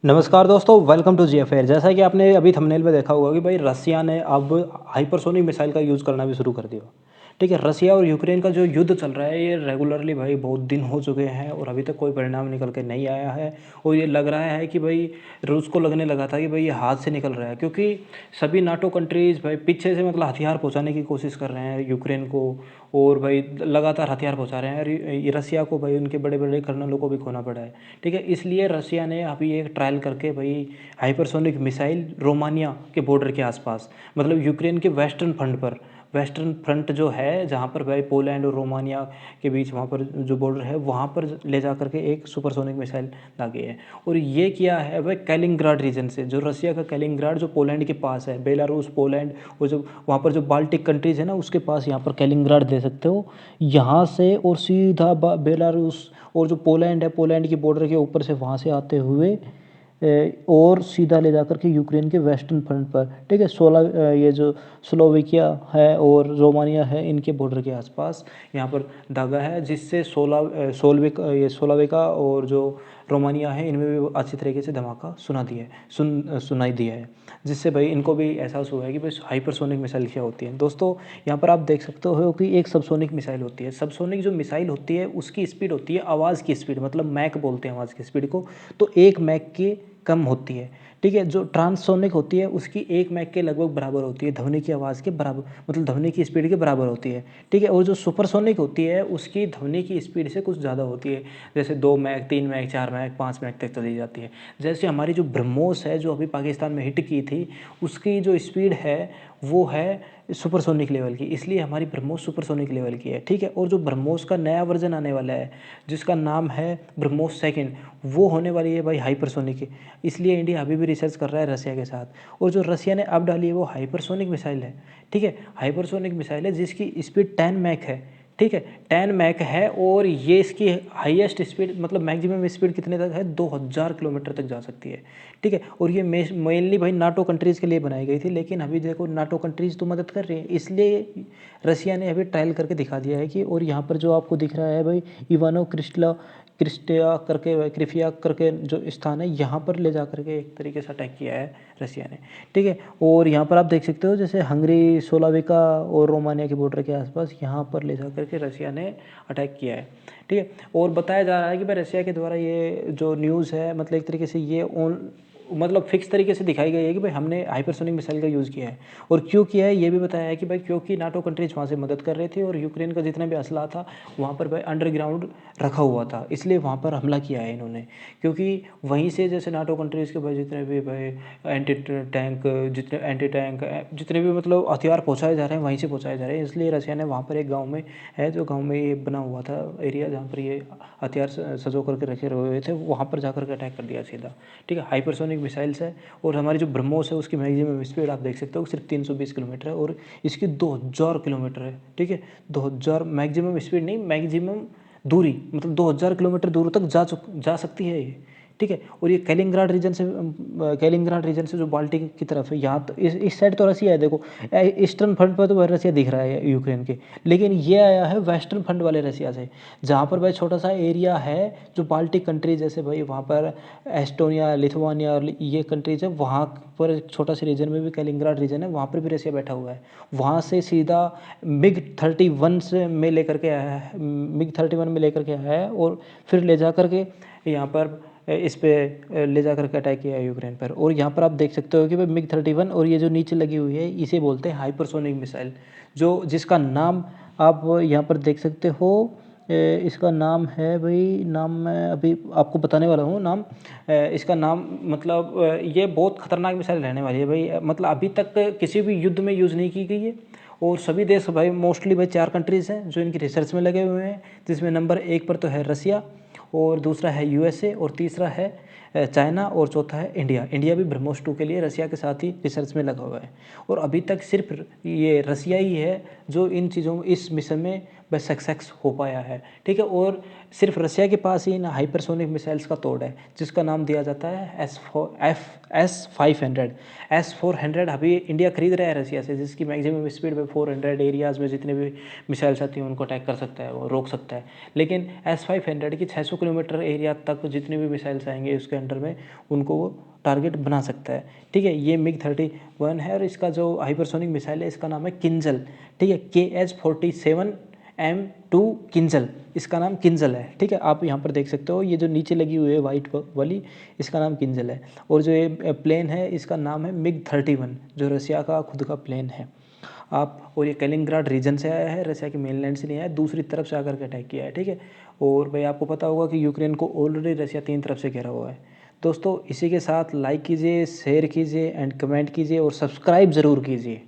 नमस्कार दोस्तों, welcome to जीएफआईआर। जैसा कि आपने अभी थंबनेल में देखा होगा कि भाई रसिया ने अब हाइपरसोनिक मिसाइल का यूज़ करना भी शुरू कर दिया। ठीक है, रसिया और यूक्रेन का जो युद्ध चल रहा है ये रेगुलरली भाई बहुत दिन हो चुके हैं और अभी तक कोई परिणाम निकल के नहीं आया है। और ये लग रहा है कि भाई रूस को लगने लगा था कि भाई ये हाथ से निकल रहा है, क्योंकि सभी नाटो कंट्रीज़ भाई पीछे से मतलब हथियार पहुंचाने की कोशिश कर रहे हैं यूक्रेन को। और भाई लगातार हथियार पहुंचा रहे हैं और ये रसिया को भाई उनके बड़े बड़े कर्नलों को भी खोना पड़ा है। ठीक है, इसलिए रसिया ने अभी एक ट्रायल करके भाई हाइपरसोनिक मिसाइल रोमानिया के बॉर्डर के आसपास, मतलब यूक्रेन के वेस्टर्न फ्रंट जो है जहाँ पर भाई पोलैंड और रोमानिया के बीच वहाँ पर जो बॉर्डर है वहाँ पर ले जा करके एक सुपरसोनिक मिसाइल दागी है। और ये किया है भाई कैलिंग्राड रीजन से, जो रसिया का कैलिंग्राड जो पोलैंड के पास है, बेलारूस पोलैंड और जो वहाँ पर जो बाल्टिक कंट्रीज़ है ना उसके पास, यहाँ पर कैलिंग्राड दे सकते हो यहाँ से। और सीधा बेलारूस और जो पोलैंड है, पोलैंड की बॉर्डर के ऊपर से वहाँ से आते हुए और सीधा ले जाकर के यूक्रेन के वेस्टर्न फ्रंट पर। ठीक है, ये जो स्लोवेकिया है और रोमानिया है इनके बॉर्डर के आसपास यहाँ पर दागा है, जिससे सोलावेका और जो रोमानिया है इनमें भी अच्छी तरीके से धमाका सुनाई दिया है, जिससे भाई इनको भी एहसास हुआ है कि भाई हाइपरसोनिक मिसाइल क्या होती है। दोस्तों यहाँ पर आप देख सकते हो कि एक सबसोनिक मिसाइल होती है। सबसोनिक जो मिसाइल होती है उसकी स्पीड होती है आवाज़ की स्पीड, मतलब मैक बोलते हैं आवाज़ की स्पीड को, तो 1 मैक के कम होती है। ठीक है, जो ट्रांससोनिक होती है उसकी 1 मैक के लगभग बराबर होती है, ध्वनि की आवाज़ के बराबर, मतलब ध्वनि की स्पीड के बराबर होती है। ठीक है, और जो सुपरसोनिक होती है उसकी ध्वनि की स्पीड से कुछ ज़्यादा होती है, जैसे 2 मैक, 3 मैक, 4 मैक, 5 मैक तक चली जाती है। जैसे हमारी जो ब्रह्मोस है जो अभी पाकिस्तान में हिट की थी, उसकी जो स्पीड है वो है सुपरसोनिक लेवल की, इसलिए हमारी ब्रह्मोस सुपरसोनिक लेवल की है। ठीक है, और जो ब्रह्मोस का नया वर्जन आने वाला है जिसका नाम है ब्रह्मोस सेकंड, वो होने वाली है भाई हाइपरसोनिक की। इसलिए इंडिया अभी भी रिसर्च कर रहा है रसिया के साथ। और जो रसिया ने अब डाली है वो हाइपरसोनिक मिसाइल है। ठीक है, हाइपरसोनिक मिसाइल है जिसकी स्पीड 10 मैक है। ठीक है, 10 मैक है और ये इसकी हाईएस्ट स्पीड, मतलब मैक्सिमम स्पीड कितने तक है, 2000 किलोमीटर तक जा सकती है। ठीक है, और ये मेनली भाई नाटो कंट्रीज़ के लिए बनाई गई थी, लेकिन अभी देखो नाटो कंट्रीज़ तो मदद कर रही है, इसलिए रसिया ने अभी ट्रायल करके दिखा दिया है कि। और यहाँ पर जो आपको दिख रहा है भाई इवानो क्रिफिया करके जो स्थान है, यहाँ पर ले जा करके एक तरीके से अटैक किया है रसिया ने। ठीक है, और यहाँ पर आप देख सकते हो जैसे हंगरी, सोलाविका और रोमानिया के बॉर्डर के आसपास यहाँ पर ले जा करके रसिया ने अटैक किया है। ठीक है, और बताया जा रहा है कि भाई रसिया के द्वारा ये जो न्यूज़ है, मतलब एक तरीके से ये मतलब फिक्स तरीके से दिखाई गई है कि भाई हमने हाइपरसोनिक मिसाइल का यूज़ किया है। और क्यों किया है ये भी बताया है कि भाई क्योंकि नाटो कंट्रीज वहाँ से मदद कर रहे थे और यूक्रेन का जितना भी असला था वहाँ पर भाई अंडरग्राउंड रखा हुआ था, इसलिए वहाँ पर हमला किया है इन्होंने। क्योंकि वहीं से जैसे नाटो कंट्रीज़ के भाई जितने भी भाई एंटी टैंक जितने भी मतलब हथियार पहुँचाए जा रहे हैं वहीं से पहुँचाए जा रहे हैं, इसलिए रसिया ने वहाँ पर एक गाँव में है, जो गाँव में ये बना हुआ था एरिया जहाँ पर ये हथियार सजो करके रखे हुए थे, वहाँ पर जाकर के अटैक कर दिया सीधा। ठीक है, हाइपरसोनिक मिसाइल्स है। और हमारी जो ब्रह्मोस है उसकी मैक्सिमम स्पीड आप देख सकते हो सिर्फ 320 किलोमीटर है और इसकी 2000 किलोमीटर है। ठीक है, 2000 मैक्सिमम स्पीड नहीं, मैक्सिमम दूरी, मतलब 2000 किलोमीटर दूर तक जा सकती है ये। ठीक है, और ये कैलिंग्राड रीजन से जो बाल्टिक की तरफ है, यहाँ तो इस साइड तो रसिया है, देखो ईस्टर्न फ्रंट पर तो भाई रसिया दिख रहा है यूक्रेन के, लेकिन ये आया है वेस्टर्न फ्रंट वाले रसिया से, जहाँ पर भाई छोटा सा एरिया है जो बाल्टिक कंट्रीज जैसे भाई वहाँ पर एस्टोनिया, लिथुआनिया और ये कंट्रीज है, वहाँ पर एक छोटा सा रीजन में भी कैलिंग्राड रीजन है, वहाँ पर भी रसिया बैठा हुआ है। वहाँ से सीधा मिग 31 से में लेकर के आया है, मिग 31 में लेकर के आया है और फिर ले जा करके यहाँ पर इस पे ले जा करके अटैक किया है यूक्रेन पर। और यहाँ पर आप देख सकते हो कि भाई मिग 31 और ये जो नीचे लगी हुई है इसे बोलते हैं हाइपरसोनिक मिसाइल, जो जिसका नाम आप यहाँ पर देख सकते हो। इसका नाम है भाई, नाम मैं अभी आपको बताने वाला हूँ नाम। इसका नाम मतलब ये बहुत खतरनाक मिसाइल रहने वाली है भाई, मतलब अभी तक किसी भी युद्ध में यूज़ नहीं की गई है। और सभी देश भाई मोस्टली भाई 4 कंट्रीज़ हैं जो इनकी रिसर्च में लगे हुए हैं, जिसमें नंबर 1 पर तो है रसिया, और दूसरा है यूएसए, और तीसरा है चाइना, और चौथा है इंडिया। इंडिया भी ब्रह्मोस 2 के लिए रसिया के साथ ही रिसर्च में लगा हुआ है। और अभी तक सिर्फ ये रसिया ही है जो इन चीज़ों इस मिशन में बस सक्सेस हो पाया है। ठीक है, और सिर्फ रसिया के पास ही इन हाइपरसोनिक मिसाइल्स का तोड़ है, जिसका नाम दिया जाता है S-400। अभी इंडिया खरीद रहा है रसिया से, जिसकी मैक्सिमम स्पीड में 400 एरियाज़ में जितने भी मिसाइल्स आती हैं उनको अटैक कर सकता है, वो रोक सकता है। लेकिन S-500 की 600 किलोमीटर एरिया तक जितने भी मिसाइल्स आएंगे उसके अंडर में उनको वो टारगेट बना सकता है। ठीक है, ये MiG-31 है और इसका जो हाइपरसोनिक मिसाइल है इसका नाम है किंजल। ठीक है, KH-47M2 किंजल, इसका नाम किंजल है। ठीक है, आप यहाँ पर देख सकते हो ये जो नीचे लगी हुई है वाइट वाली, इसका नाम किंजल है। और जो ये प्लेन है इसका नाम है MiG-31, जो रसिया का खुद का प्लेन है। आप और ये कैलिंग्राड रीजन से आया है, रसिया के मेनलैंड से नहीं आया, दूसरी तरफ से आकर के अटैक किया है। ठीक है, और भाई आपको पता होगा कि यूक्रेन को ऑलरेडी रसिया 3 तरफ से घेरा हुआ है। दोस्तों इसी के साथ लाइक कीजिए, शेयर कीजिए एंड कमेंट कीजिए और सब्सक्राइब ज़रूर कीजिए।